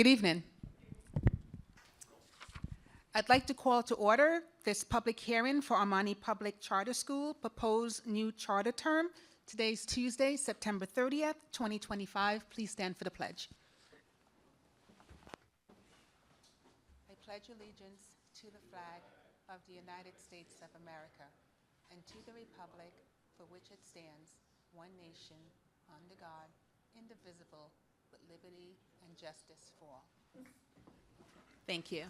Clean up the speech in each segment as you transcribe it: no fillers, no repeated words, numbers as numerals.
Good evening. I'd like to call to order this public hearing for Amani Public Charter School proposed new charter term. Today's Tuesday, September 30th, 2025. Please stand for the pledge. I pledge allegiance to the flag of the United States of America and to the republic for which it stands, one nation, under God, indivisible, with liberty and justice for all. Thank you.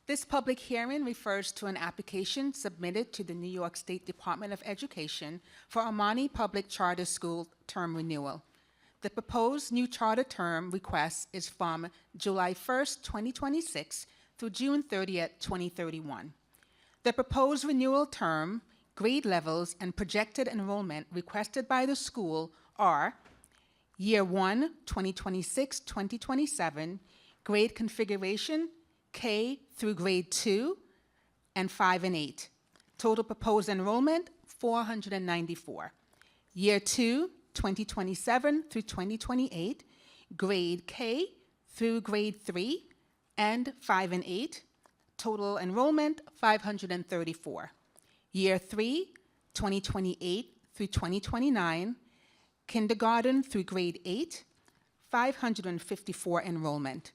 This public hearing refers to an application submitted to the New York State Department of Education for Amani Public Charter School term renewal. The proposed new charter term request is from July 1st, 2026 through June 30th, 2031. The proposed renewal term, grade levels, and projected enrollment requested by the school are Year 1, 2026-2027, grade configuration, K through grade 2, and 5 and 8. Total proposed enrollment, 494. Year 2, 2027 through 2028, grade K through grade 3, and 5 and 8. Total enrollment, 534. Year 3, 2028 through 2029, kindergarten through grade 8, 554 enrollment.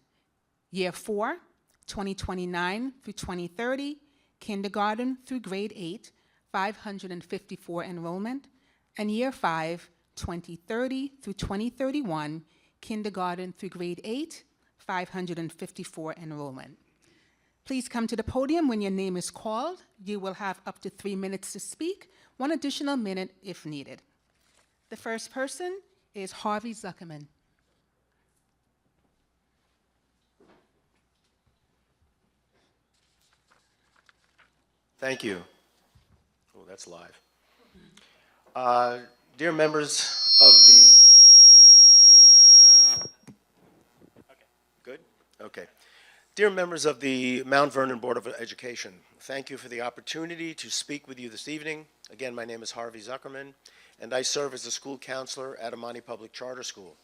Year 4, 2029 through 2030, kindergarten through grade 8, 554 enrollment, and Year 5, 2030 through 2031, kindergarten through grade 8, 554 enrollment. Please come to the podium when your name is called. You will have up to 3 minutes to speak, 1 additional minute if needed. The first person is Harvey Zuckerman. Thank you. Oh, that's live. Dear members of the... Okay, good? Okay. Dear members of the Mount Vernon Board of Education, thank you for the opportunity to speak with you this evening. Again, my name is Harvey Zuckerman, and I serve as a school counselor at Amani Public Charter School.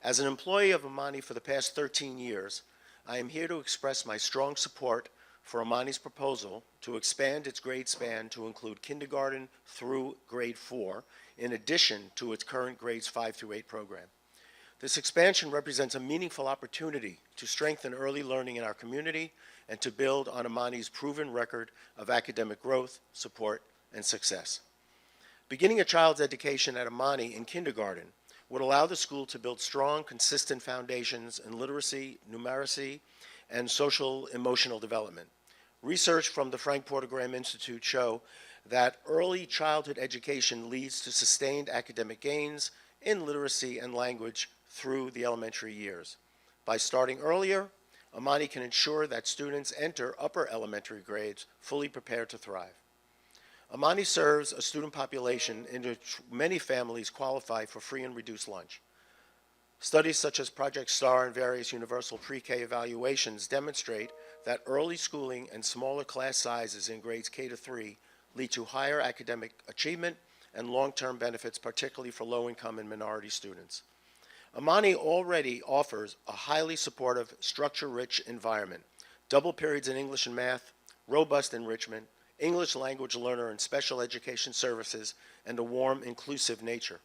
As an employee of Amani for the past 13 years, I am here to express my strong support for Amani's proposal to expand its grade span to include kindergarten through grade 4, in addition to its current grades 5 through 8 program. This expansion represents a meaningful opportunity to strengthen early learning in our community and to build on Amani's proven record of academic growth, support, and success. Beginning a child's education at Amani in kindergarten would allow the school to build strong, consistent foundations in literacy, numeracy, and social emotional development. Research from the Frank Porter Graham Institute show that early childhood education leads to sustained academic gains in literacy and language through the elementary years. By starting earlier, Amani can ensure that students enter upper elementary grades fully prepared to thrive. Amani serves a student population in which many families qualify for free and reduced lunch. Studies such as Project STAR and various universal pre-K evaluations demonstrate that early schooling and smaller class sizes in grades K to 3 lead to higher academic achievement and long-term benefits, particularly for low-income and minority students. Amani already offers a highly supportive, structure-rich environment, double periods in English and math, robust enrichment, English language learner and special education services, and a warm, inclusive nature.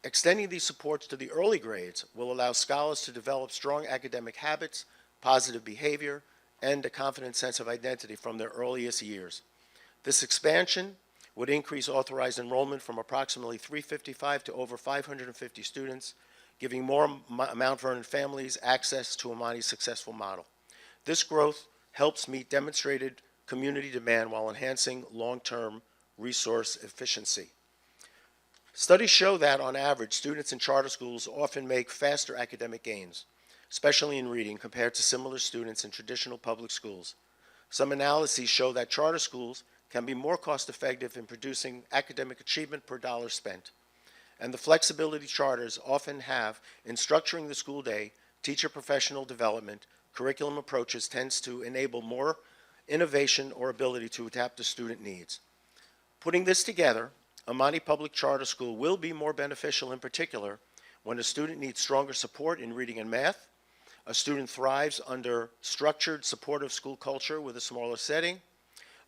Extending these supports to the early grades will allow scholars to develop strong academic habits, positive behavior, and a confident sense of identity from their earliest years. This expansion would increase authorized enrollment from approximately 355 to over 550 students, giving more Mount Vernon families access to Amani's successful model. This growth helps meet demonstrated community demand while enhancing long-term resource efficiency. Studies show that, on average, students in charter schools often make faster academic gains, especially in reading, compared to similar students in traditional public schools. Some analyses show that charter schools can be more cost-effective in producing academic achievement per dollar spent. And the flexibility charters often have in structuring the school day, teacher professional development, curriculum approaches tends to enable more innovation or ability to adapt to student needs. Putting this together, Amani Public Charter School will be more beneficial, in particular When a student needs stronger support in reading and math, a student thrives under structured, supportive school culture with a smaller setting,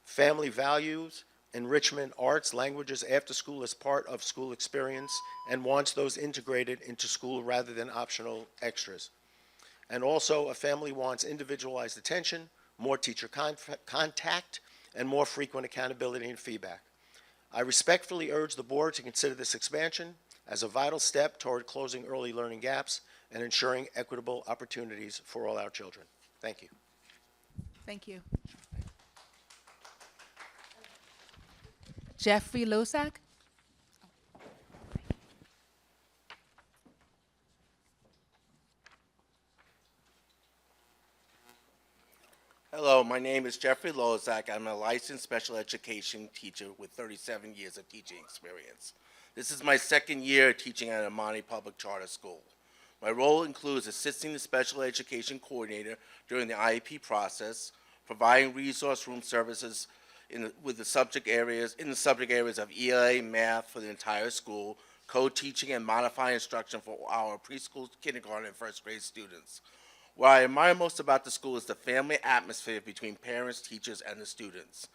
family values, enrichment, arts, languages after school as part of school experience, and wants those integrated into school rather than optional extras. And also, a family wants individualized attention, more teacher contact, and more frequent accountability and feedback. I respectfully urge the board to consider this expansion as a vital step toward closing early learning gaps and ensuring equitable opportunities for all our children. Thank you. Thank you. Jeffrey Losak? Hello, my name is Jeffrey Lozak. I'm a licensed special education teacher with 37 years of teaching experience. This is my second year teaching at Amani Public Charter School. My role includes assisting the special education coordinator during the IEP process, providing resource room services in the subject areas of ELA, math for the entire school, co-teaching and modifying instruction for our preschool, kindergarten, and first grade students. What I admire most about the school is the family atmosphere between parents, teachers, and the students.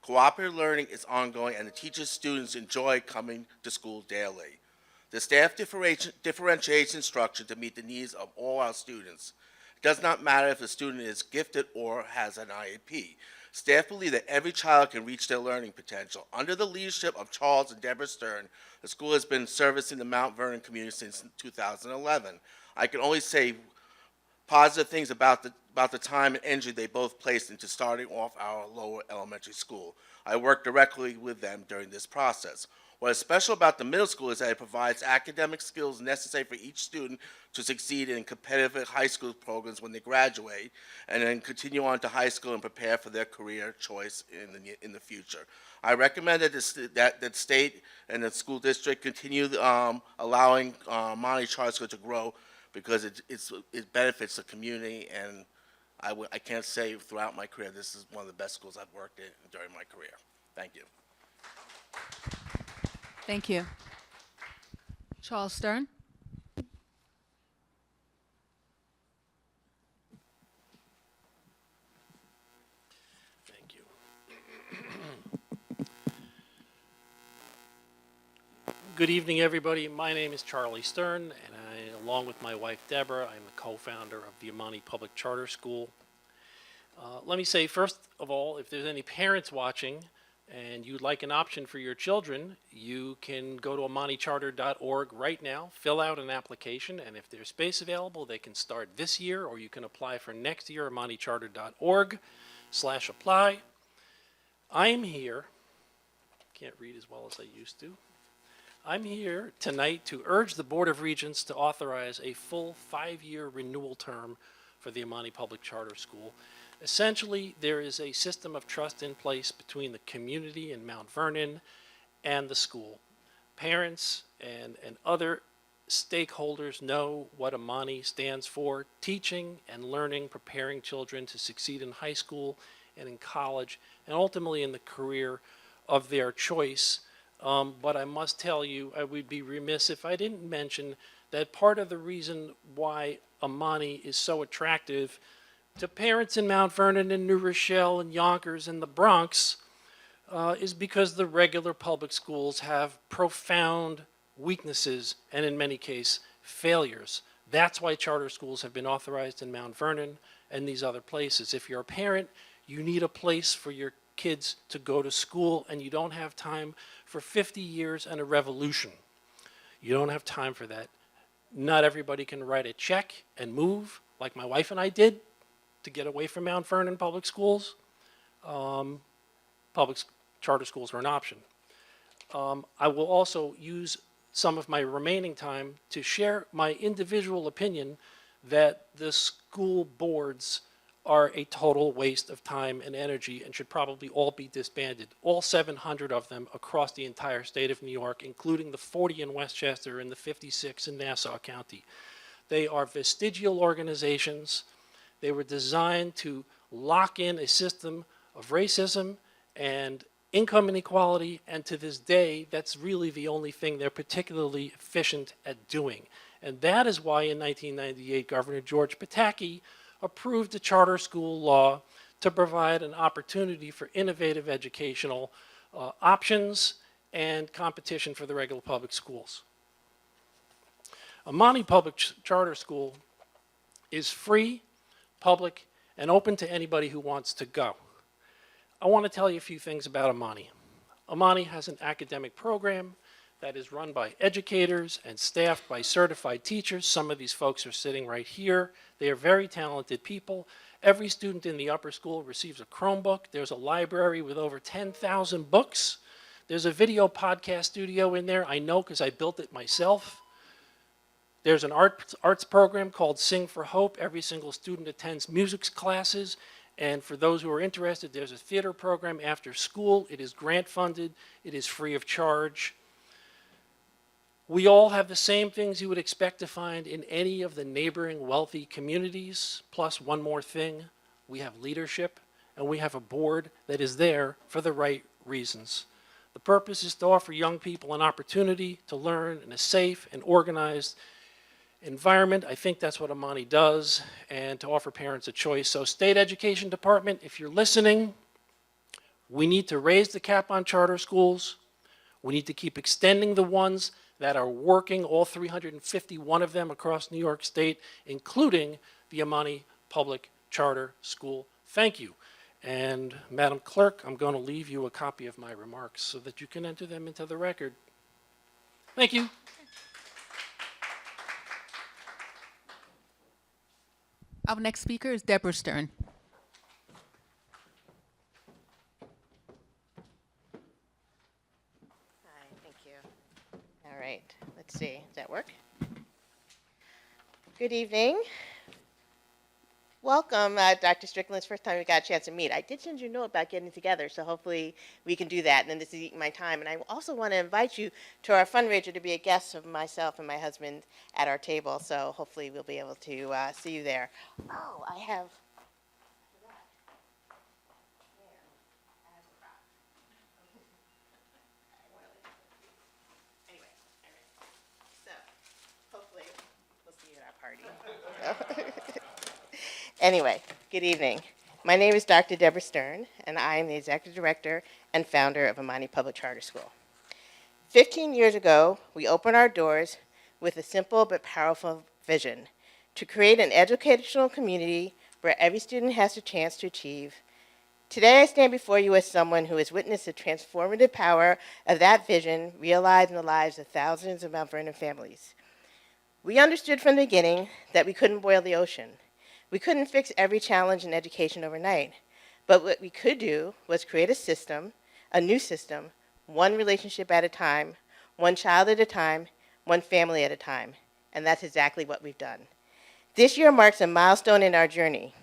Cooperative learning is ongoing, and the teachers' students enjoy coming to school daily. The staff differentiates instruction to meet the needs of all our students. It does not matter if a student is gifted or has an IEP. Staff believe that every child can reach their learning potential. Under the leadership of Charles and Deborah Stern, the school has been servicing the Mount Vernon community since 2011. I can only say positive things about the time and energy they both placed into starting off our lower elementary school. I worked directly with them during this process. What is special about the middle school is that it provides academic skills necessary for each student to succeed in competitive high school programs when they graduate, and then continue on to high school and prepare for their career choice in the future. I recommend that the state and the school district continue allowing Amani Charter School to grow, because it benefits the community, and I can't say throughout my career this is one of the best schools I've worked in during my career. Thank you. Thank you. Charles Stern? Thank you. Good evening, everybody. My name is Charlie Stern, and along with my wife, Deborah, I'm the co-founder of the Amani Public Charter School. Let me say, first of all, if there's any parents watching and you'd like an option for your children, you can go to amanicharter.org right now, fill out an application, and if there's space available, they can start this year, or you can apply for next year, amanicharter.org/apply. I am here, can't read as well as I used to. I'm here tonight to urge the Board of Regents to authorize a full 5-year renewal term for the Amani Public Charter School. Essentially, there is a system of trust in place between the community in Mount Vernon and the school. Parents and other stakeholders know what Amani stands for: teaching and learning, preparing children to succeed in high school and in college, and ultimately in the career of their choice. But I must tell you, I would be remiss if I didn't mention that part of the reason why Amani is so attractive to parents in Mount Vernon and New Rochelle and Yonkers and the Bronx is because the regular public schools have profound weaknesses and, in many cases, failures. That's why charter schools have been authorized in Mount Vernon and these other places. If you're a parent, you need a place for your kids to go to school, and you don't have time for 50 years and a revolution. You don't have time for that. Not everybody can write a check and move like my wife and I did to get away from Mount Vernon public schools. Charter schools are an option. I will also use some of my remaining time to share my individual opinion that the school boards are a total waste of time and energy and should probably all be disbanded. All 700 of them across the entire state of New York, including the 40 in Westchester and the 56 in Nassau County. They are vestigial organizations. They were designed to lock in a system of racism and income inequality, and to this day, that's really the only thing they're particularly efficient at doing. And that is why in 1998, Governor George Pataki approved the charter school law to provide an opportunity for innovative educational options and competition for the regular public schools. Amani Public Charter School is free, public, and open to anybody who wants to go. I want to tell you a few things about Amani. Amani has an academic program that is run by educators and staffed by certified teachers. Some of these folks are sitting right here. They are very talented people. Every student in the upper school receives a Chromebook. There's a library with over 10,000 books. There's a video podcast studio in there. I know because I built it myself. There's an arts program called Sing for Hope. Every single student attends music classes. And for those who are interested, there's a theater program after school. It is grant funded. It is free of charge. We all have the same things you would expect to find in any of the neighboring wealthy communities. Plus one more thing, we have leadership and we have a board that is there for the right reasons. The purpose is to offer young people an opportunity to learn in a safe and organized environment. I think that's what Amani does, and to offer parents a choice. So State Education Department, if you're listening, we need to raise the cap on charter schools. We need to keep extending the ones that are working, all 351 of them across New York State, including the Amani Public Charter School. Thank you. And Madam Clerk, I'm going to leave you a copy of my remarks so that you can enter them into the record. Thank you. Our next speaker is Deborah Stern. Hi, thank you. All right, let's see, does that work? Good evening. Welcome, Dr. Strickland's first time we got a chance to meet. I did send you a note about getting together, so hopefully we can do that, and then this is my time. And I also want to invite you to our fundraiser to be a guest of myself and my husband at our table, so hopefully we'll be able to see you there. Oh, I have... So, hopefully, we'll see you at our party. Anyway, good evening. My name is Dr. Deborah Stern, and I am the Executive Director and founder of Amani Public Charter School. 15 years ago, we opened our doors with a simple but powerful vision to create an educational community where every student has a chance to achieve. Today, I stand before you as someone who has witnessed the transformative power of that vision realized in the lives of thousands of Mount Vernon families. We understood from the beginning that we couldn't boil the ocean. We couldn't fix every challenge in education overnight, but what we could do was create a system, a new system, one relationship at a time, one child at a time, one family at a time, and that's exactly what we've done. This year marks a milestone in our journey.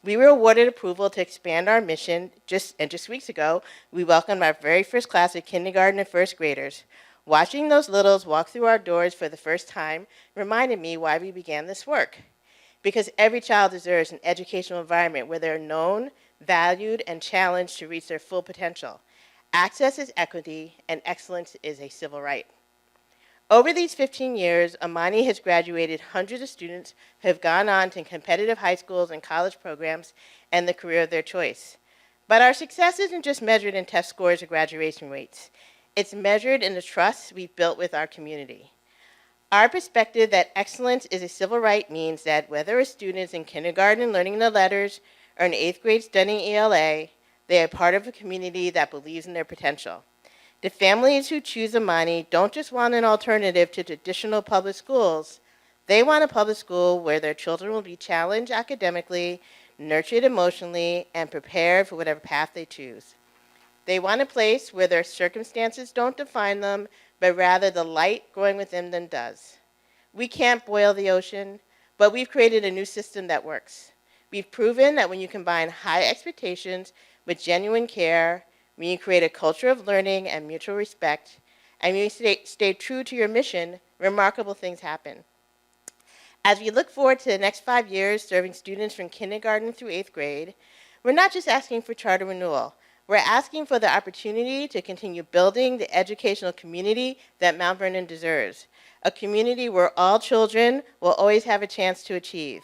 We were awarded approval to expand our mission, just weeks ago, we welcomed our very first class of kindergarten and first graders. Watching those littles walk through our doors for the first time reminded me why we began this work. Because every child deserves an educational environment where they're known, valued, and challenged to reach their full potential. Access is equity, and excellence is a civil right. Over these 15 years, Amani has graduated hundreds of students who have gone on to competitive high schools and college programs and the career of their choice. But our success isn't just measured in test scores or graduation rates. It's measured in the trust we've built with our community. Our perspective that excellence is a civil right means that whether a student is in kindergarten learning the letters or in 8th grade studying ELA, they are part of a community that believes in their potential. The families who choose Amani don't just want an alternative to traditional public schools. They want a public school where their children will be challenged academically, nurtured emotionally, and prepared for whatever path they choose. They want a place where their circumstances don't define them, but rather the light growing within them does. We can't boil the ocean, but we've created a new system that works. We've proven that when you combine high expectations with genuine care, when you create a culture of learning and mutual respect, and when you stay true to your mission, remarkable things happen. As we look forward to the next 5 years serving students from kindergarten through 8th grade, we're not just asking for charter renewal. We're asking for the opportunity to continue building the educational community that Mount Vernon deserves. a community where all children will always have a chance to achieve.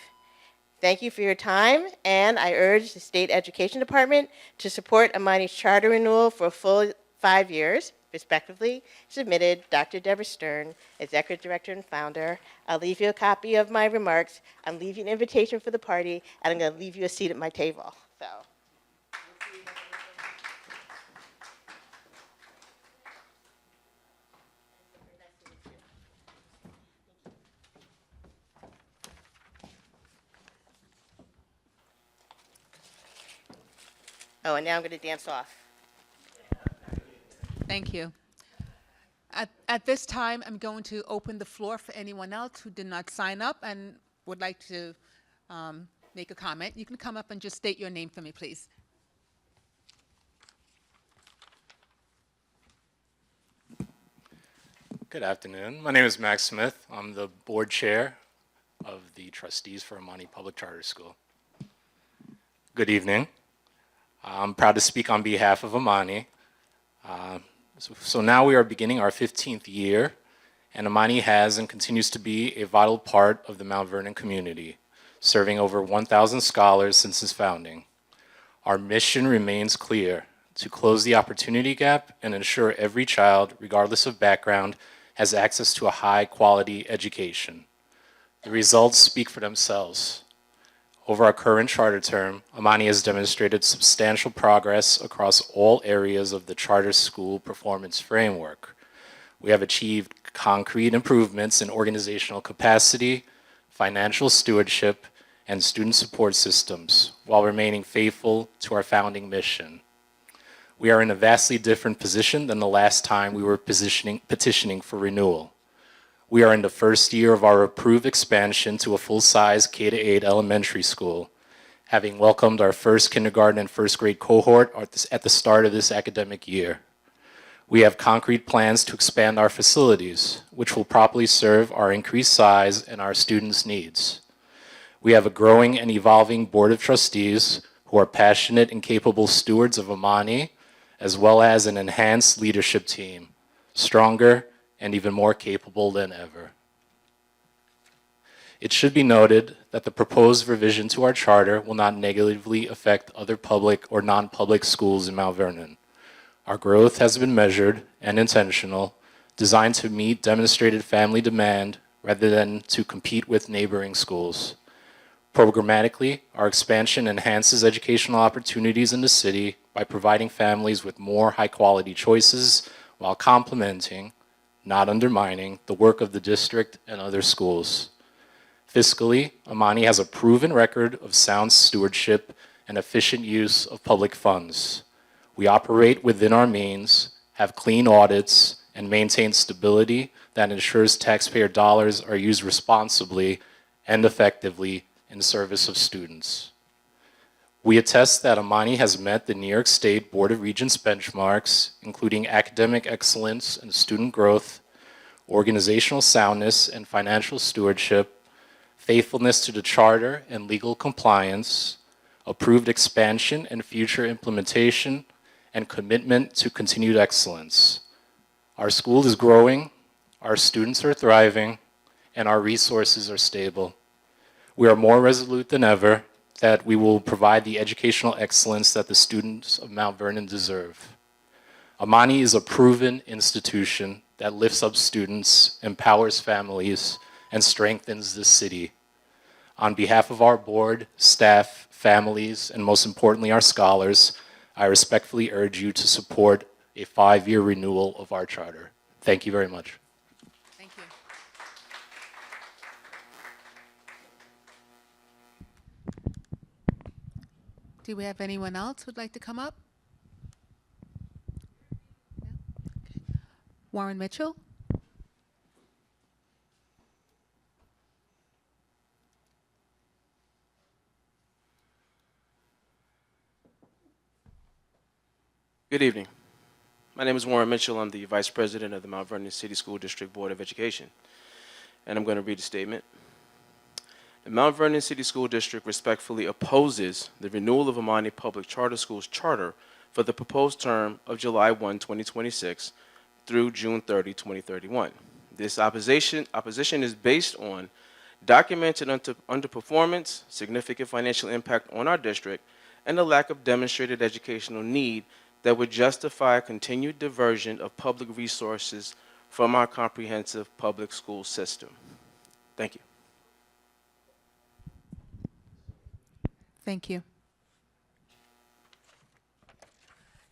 Thank you for your time, and I urge the State Education Department to support Amani's charter renewal for a full 5 years, respectively. Submitted, Dr. Deborah Stern, Executive Director and Founder. I'll leave you a copy of my remarks. I'm leaving an invitation for the party, and I'm going to leave you a seat at my table. So. Oh, and now I'm going to dance off. Thank you. At this time, I'm going to open the floor for anyone else who did not sign up and would like to make a comment. You can come up and just state your name for me, please. Good afternoon. My name is Max Smith. I'm the board chair of the trustees for Amani Public Charter School. Good evening. I'm proud to speak on behalf of Amani. So now we are beginning our 15th year, and Amani has and continues to be a vital part of the Mount Vernon community, serving over 1,000 scholars since its founding. Our mission remains clear: to close the opportunity gap and ensure every child, regardless of background, has access to a high-quality education. The results speak for themselves. Over our current charter term, Amani has demonstrated substantial progress across all areas of the charter school performance framework. We have achieved concrete improvements in organizational capacity, financial stewardship, and student support systems, while remaining faithful to our founding mission. We are in a vastly different position than the last time we were petitioning for renewal. We are in the first year of our approved expansion to a full-size K-8 elementary school, having welcomed our first kindergarten and first grade cohort at the start of this academic year. We have concrete plans to expand our facilities, which will properly serve our increased size and our students' needs. We have a growing and evolving board of trustees who are passionate and capable stewards of Amani, as well as an enhanced leadership team, stronger and even more capable than ever. It should be noted that the proposed revision to our charter will not negatively affect other public or non-public schools in Mount Vernon. Our growth has been measured and intentional, designed to meet demonstrated family demand rather than to compete with neighboring schools. Programmatically, our expansion enhances educational opportunities in the city by providing families with more high-quality choices while complementing, not undermining, the work of the district and other schools. Fiscally, Amani has a proven record of sound stewardship and efficient use of public funds. We operate within our means, have clean audits, and maintain stability that ensures taxpayer dollars are used responsibly and effectively in service of students. We attest that Amani has met the New York State Board of Regents benchmarks, including academic excellence and student growth, organizational soundness and financial stewardship, faithfulness to the charter and legal compliance, approved expansion and future implementation, and commitment to continued excellence. Our school is growing, our students are thriving, and our resources are stable. We are more resolute than ever that we will provide the educational excellence that the students of Mount Vernon deserve. Amani is a proven institution that lifts up students, empowers families, and strengthens the city. On behalf of our board, staff, families, and most importantly our scholars, I respectfully urge you to support a 5-year renewal of our charter. Thank you very much. Thank you. Do we have anyone else who'd like to come up? No? Okay. Warren Mitchell? Good evening. My name is Warren Mitchell. I'm the Vice President of the Mount Vernon City School District Board of Education. And I'm going to read a statement. The Mount Vernon City School District respectfully opposes the renewal of Amani Public Charter School's charter for the proposed term of July 1, 2026 through June 30, 2031. This opposition is based on documented underperformance, significant financial impact on our district, and a lack of demonstrated educational need that would justify continued diversion of public resources from our comprehensive public school system. Thank you. Thank you.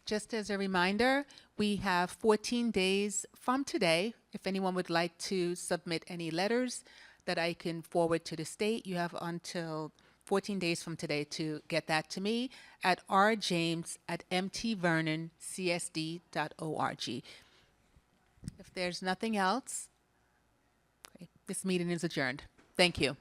Just as a reminder, we have 14 days from today. If anyone would like to submit any letters that I can forward to the state, you have until 14 days from today to get that to me at rjames@mtvernoncsd.org. If there's nothing else, okay, this meeting is adjourned. Thank you.